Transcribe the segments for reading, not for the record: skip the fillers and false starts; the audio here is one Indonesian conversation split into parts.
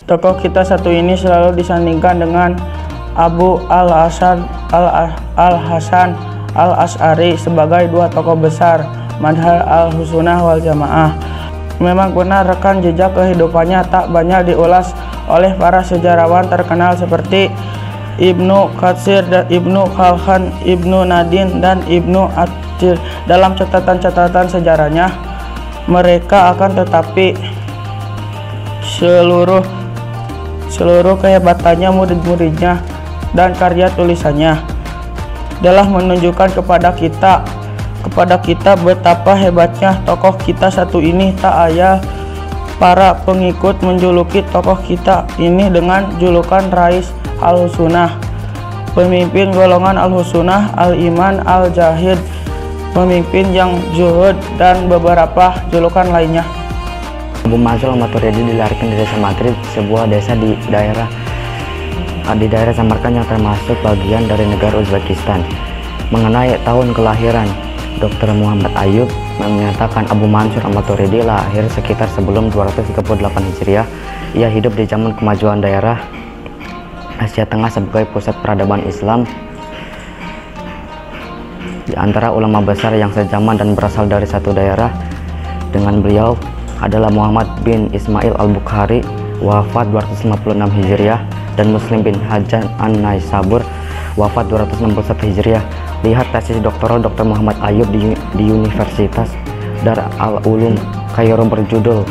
Tokoh kita satu ini selalu disandingkan dengan Abu al-Hasan al-Asy'ari sebagai dua tokoh besar madhab al-sunnah wal jamaah. Memang benar rekan jejak kehidupannya tak banyak diulas oleh para sejarawan terkenal seperti Ibnu Katsir dan Ibnu Khalkan, Ibnu Nadin dan Ibnu Athir dalam catatan-catatan sejarahnya. Mereka akan tetapi seluruh kehebatannya, murid-muridnya dan karya tulisannya telah menunjukkan kepada kita betapa hebatnya tokoh kita satu ini. Tak ayal para pengikut menjuluki tokoh kita ini dengan julukan Rais Al-Sunnah, pemimpin golongan Al-Sunnah, Al-Iman, Al-Jahid, pemimpin yang zuhud, dan beberapa julukan lainnya. Abu Mansur al-Maturidi dilahirkan di desa Madrid, sebuah desa di daerah Samarkand yang termasuk bagian dari negara Uzbekistan. Mengenai tahun kelahiran, Dr. Muhammad Ayub menyatakan Abu Mansur al-Maturidi lahir sekitar sebelum 238 Hijriah. Ia hidup di zaman kemajuan daerah Asia Tengah sebagai pusat peradaban Islam. Di antara ulama besar yang sezaman dan berasal dari satu daerah dengan beliau adalah Muhammad bin Ismail al-Bukhari, wafat 256 Hijriah, dan Muslim bin Hajjan an-Naisabur, wafat 261 Hijriah. Lihat tesis doktoral Dr. Muhammad Ayub di Universitas Dar al-Ulum Kairo berjudul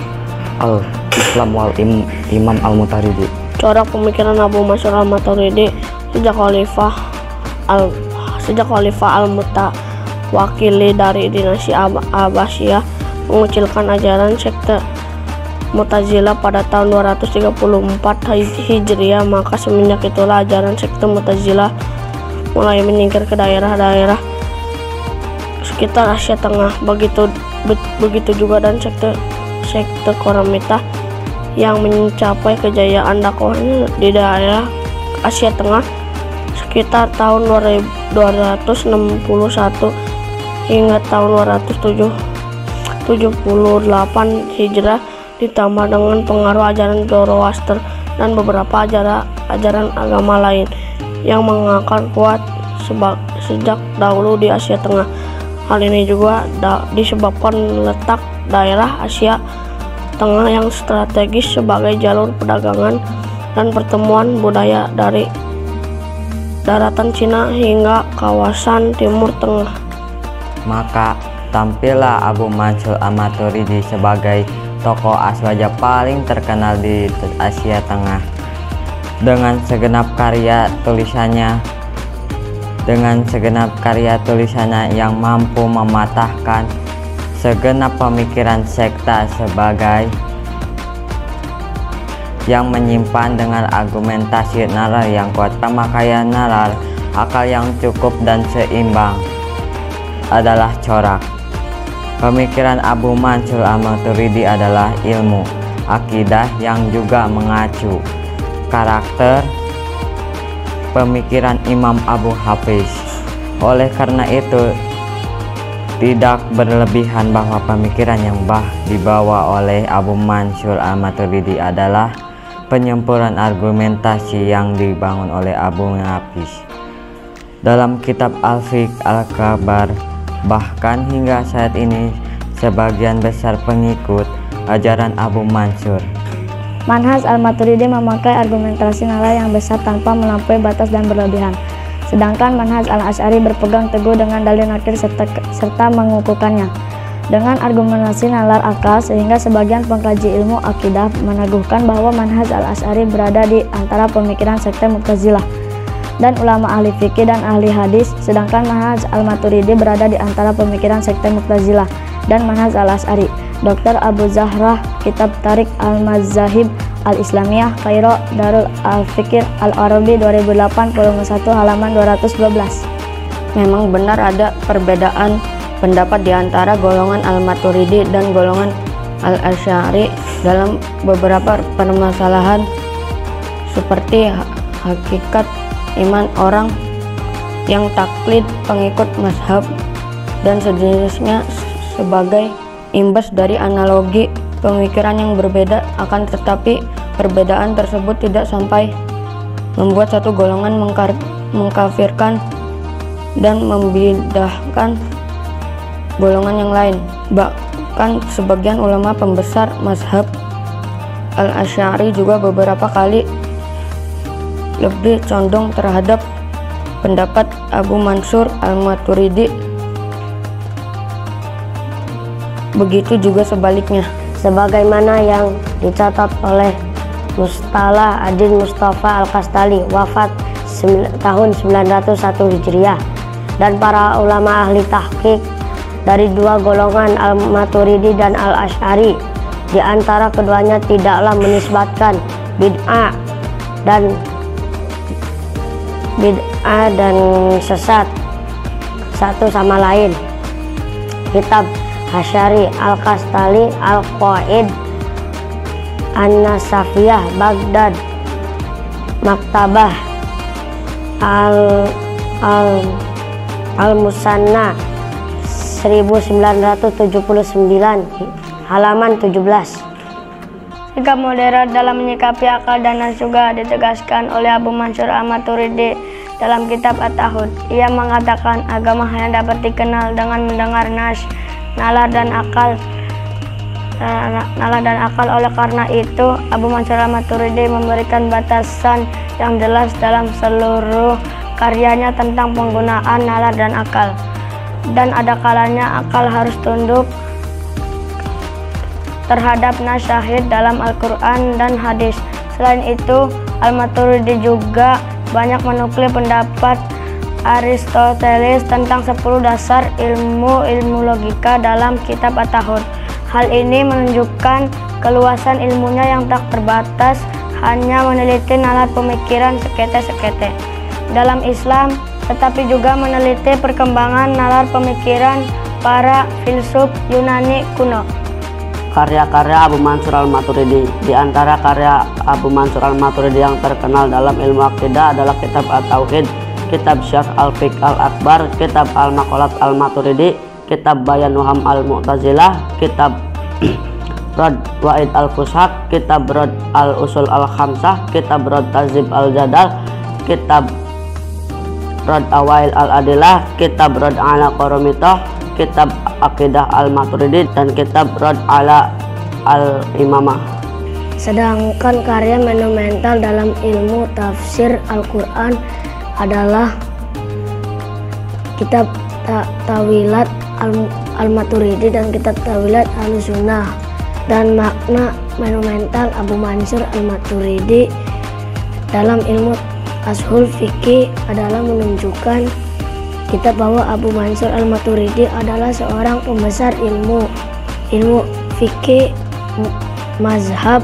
Al-Islam wal Imam al-Maturidi. Corak pemikiran Abu Mansur al-Maturidi sejak Khalifah al-Mutawakkili dari dinasti Abbasiyah mengucilkan ajaran sekte Mu'tazilah pada tahun 234 Hijriah. Maka semenjak itulah ajaran sekte Mu'tazilah mulai menyingkir ke daerah-daerah sekitar Asia Tengah. Begitu juga dan sekte Quramitah yang mencapai kejayaan dakwahnya di daerah Asia Tengah sekitar tahun 261 hingga tahun 278 Hijrah, ditambah dengan pengaruh ajaran Zoroaster dan beberapa ajaran agama lain yang mengakar kuat sejak dahulu di Asia Tengah. Hal ini juga disebabkan letak daerah Asia Tengah yang strategis sebagai jalur perdagangan dan pertemuan budaya dari daratan Cina hingga kawasan Timur Tengah. Maka tampillah Abu Mansur al-Maturidi sebagai tokoh aswaja paling terkenal di Asia Tengah. Dengan segenap karya tulisannya yang mampu mematahkan segenap pemikiran sekta sebagai yang menyimpan dengan argumentasi nalar yang kuat, pemakaian nalar, akal yang cukup dan seimbang adalah corak. Pemikiran Abu Mansur al-Maturidi adalah ilmu akidah yang juga mengacu karakter pemikiran Imam Abu Hafiz. Oleh karena itu tidak berlebihan bahwa pemikiran yang dibawa oleh Abu Mansur al-Maturidi adalah penyempurnaan argumentasi yang dibangun oleh Abu Hafiz dalam kitab Al-Fiqh Al-Kabar. Bahkan hingga saat ini sebagian besar pengikut ajaran Abu Mansur Manhaj al-Maturidi memakai argumentasi nalar yang besar tanpa melampaui batas dan berlebihan. Sedangkan manhaj al-Asy'ari berpegang teguh dengan dalil nakil serta mengukuhkannya dengan argumentasi nalar akal, sehingga sebagian pengkaji ilmu akidah meneguhkan bahwa manhaj al-Asy'ari berada di antara pemikiran sekte Mu'tazilah dan ulama ahli fikih dan ahli hadis, sedangkan manhaj al-Maturidi berada di antara pemikiran sekte Mu'tazilah dan manhaj al-Asy'ari. Dr. Abu Zahrah, Kitab Tarik Al-Mazahib Al-Islamiyah, Kairo, Darul Al-Fikir Al-Arabi 2008, volume 1, halaman 212. Memang benar ada perbedaan pendapat di antara golongan Al-Maturidi dan golongan Al-Asy'ari dalam beberapa permasalahan seperti hakikat iman orang yang taklid pengikut mazhab dan sejenisnya sebagai imbas dari analogi pemikiran yang berbeda. Akan tetapi perbedaan tersebut tidak sampai membuat satu golongan mengkafirkan dan membidahkan golongan yang lain. Bahkan sebagian ulama pembesar mazhab Al-Asy'ari juga beberapa kali lebih condong terhadap pendapat Abu Mansur Al-Maturidi. Begitu juga sebaliknya. Sebagaimana yang dicatat oleh Mustalah Adin Mustafa Al-Kastali, wafat tahun 901 Hijriah, dan para ulama ahli tahqiq dari dua golongan Al-Maturidi dan Al-Asy'ari. Di antara keduanya tidaklah menisbatkan bid'ah dan sesat satu sama lain. Kitab Asy'ari Al-Kastali Al-Qaid An-Nasafiyah Baghdad, Maktabah Al-Musanna 1979, halaman 17. Sikap moderat dalam menyikapi akal dan nas juga ditegaskan oleh Abu Mansur Al-Maturidi dalam kitab At-Tauhid. Ia mengatakan agama hanya dapat dikenal dengan mendengar nas, nalar dan akal. Oleh karena itu, Abu Mansur Al-Maturidi memberikan batasan yang jelas dalam seluruh karyanya tentang penggunaan nalar dan akal. Dan ada kalanya akal harus tunduk terhadap nas syahid dalam Al-Quran dan hadis. Selain itu, Al-Maturidi juga banyak menukil pendapat Aristoteles tentang 10 dasar ilmu logika dalam kitab At-Tauhid. Hal ini menunjukkan keluasan ilmunya yang tak terbatas hanya meneliti nalar pemikiran sekete-sekete dalam Islam, tetapi juga meneliti perkembangan nalar pemikiran para filsuf Yunani kuno. Karya-karya Abu Mansur Al-Maturidi. Di antara karya Abu Mansur Al-Maturidi yang terkenal dalam ilmu akidah adalah kitab At-Tauhid, kitab Syarh Al-Fiqh Al-Akbar, kitab Al-Maqalat Al-Maturidi, kitab Bayan Waham Al-Mu'tazilah, kitab Rad Wa'id Al-Fushaq, kitab Rad Al-Usul Al-Khamsah, kitab Rad Tazib Al-Jadal, kitab Rad Awail Al-Adilah, kitab Rad Ala Qaromitah, kitab Aqidah Al-Maturidi, dan kitab Rad Ala Al-Imamah. Sedangkan karya monumental dalam ilmu tafsir Al-Quran adalah kitab Tawilat Al-Maturidi dan kitab Tawilat Al-Sunnah. Dan makna monumental Abu Mansur Al-Maturidi dalam ilmu Ashul Fikih adalah menunjukkan kita bahwa Abu Mansur Al-Maturidi adalah seorang pembesar ilmu fikih mazhab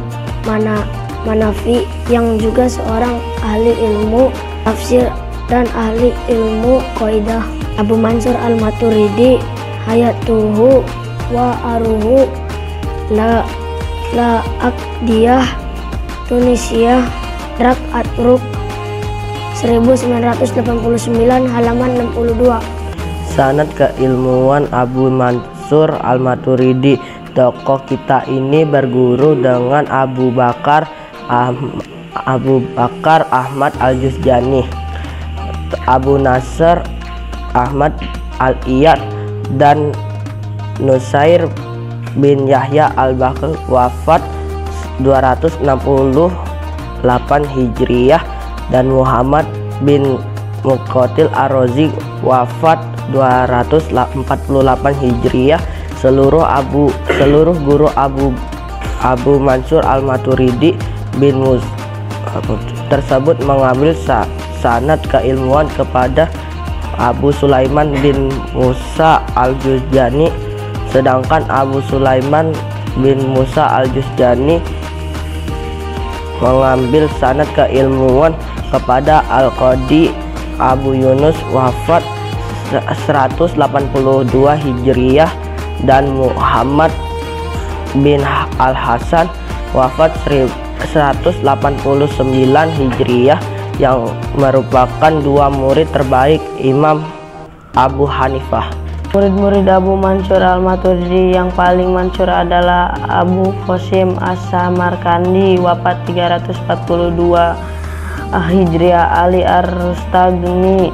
Manafi yang juga seorang ahli ilmu tafsir dan ahli ilmu qaidah. Abu Mansur Al-Maturidi hayatuhu wa aruhu la Akdiyah Tunisia Drak Atruk 1989, halaman 62. Sanad keilmuan Abu Mansur Al-Maturidi. Tokoh kita ini berguru dengan Abu Bakar Ahmad Al-Juzjani, Abu Nasr Ahmad Al-Iyad, dan Nusair bin Yahya Al-Bakr, wafat 268 Hijriyah, dan Muhammad bin Muqatil Ar-Razi, wafat 248 Hijriyah. Seluruh guru Abu Mansur Al-Maturidi bin tersebut mengambil sanad keilmuan kepada Abu Sulaiman bin Musa Al-Juzjani, sedangkan Abu Sulaiman bin Musa Al-Juzjani mengambil sanad keilmuan kepada Al-Qadi Abu Yunus, wafat 182 Hijriyah, dan Muhammad bin Al-Hasan, wafat 189 Hijriyah, yang merupakan dua murid terbaik Imam Abu Hanifah. Murid-murid Abu Mansur al-Maturidi yang paling mansur adalah Abu Qasim as-Samarkandi, wafat 342 Hijriah, Ali ar-Rustagni,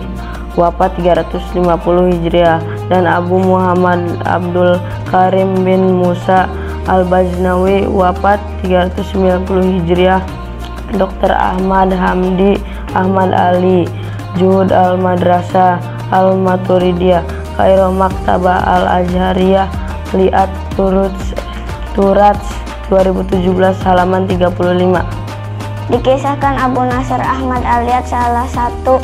wafat 350 Hijriah, dan Abu Muhammad Abdul Karim bin Musa al-Baznawi, wafat 390 Hijriah. Dr. Ahmad Hamdi Ahmad Ali, Juhud al-Madrasah al-Maturidiyah, Kairo Maktabah al-Azhariyah, Liat Turats 2017 halaman 35. Dikisahkan Abu Nasr Ahmad Al-Liat, salah satu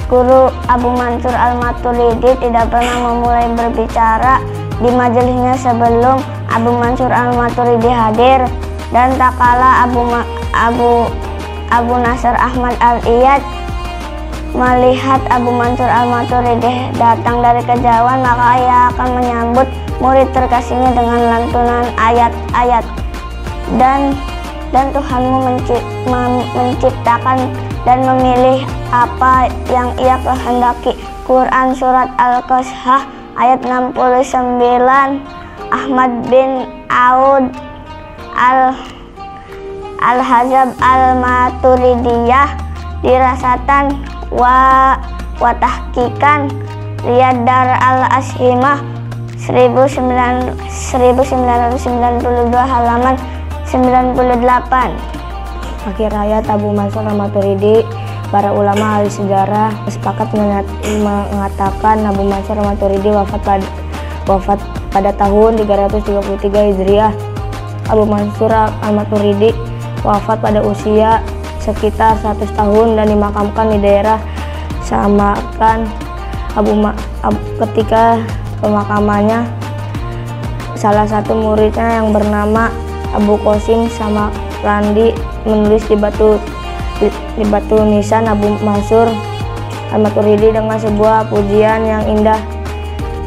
guru Abu Mansur al-Maturidi, tidak pernah memulai berbicara di majelisnya sebelum Abu Mansur al-Maturidi hadir, dan tak kala Abu Nasr Ahmad Al-Iyad melihat Abu Mansur al-Maturidi datang dari kejauhan, maka ia akan menyambut murid terkasihnya dengan lantunan ayat-ayat, dan Tuhanmu menciptakan dan memilih apa yang ia kehendaki. Quran Surat Al-Qasas ayat 69. Ahmad bin Aud Al-Hazab Al-Maturidiyah, dirasatan wa tahqiqan Riyad Dar Al-Ashimah 1992 halaman 98. Akhir hayat Abu Mansur al-Maturidi, para ulama ahli sejarah sepakat mengatakan Abu Mansur al-Maturidi wafat pada tahun 333 Hijriah. Abu Mansur al-Maturidi wafat pada usia sekitar 100 tahun dan dimakamkan di daerah Samarkand. Ketika pemakamannya, salah satu muridnya yang bernama Abu Qasim Samarkandi menulis di batu nisan Abu Mansur al-Maturidi dengan sebuah pujian yang indah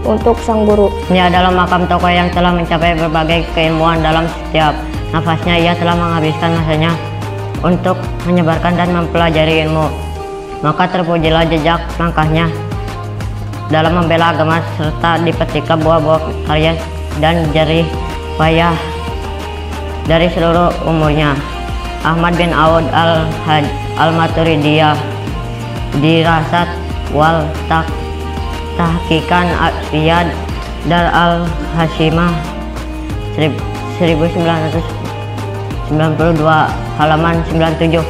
untuk sang guru. Ini adalah makam tokoh yang telah mencapai berbagai keilmuan. Dalam setiap nafasnya ia telah menghabiskan masanya untuk menyebarkan dan mempelajari ilmu. Maka terpujilah jejak langkahnya dalam membela agama serta dipetiklah buah-buah karya dan jerih payah dari seluruh umurnya. Ahmad bin Aud al-Maturidiyah, dirasat wal tahqiqan Riyad Dar al-Hashimah 1992 halaman 97.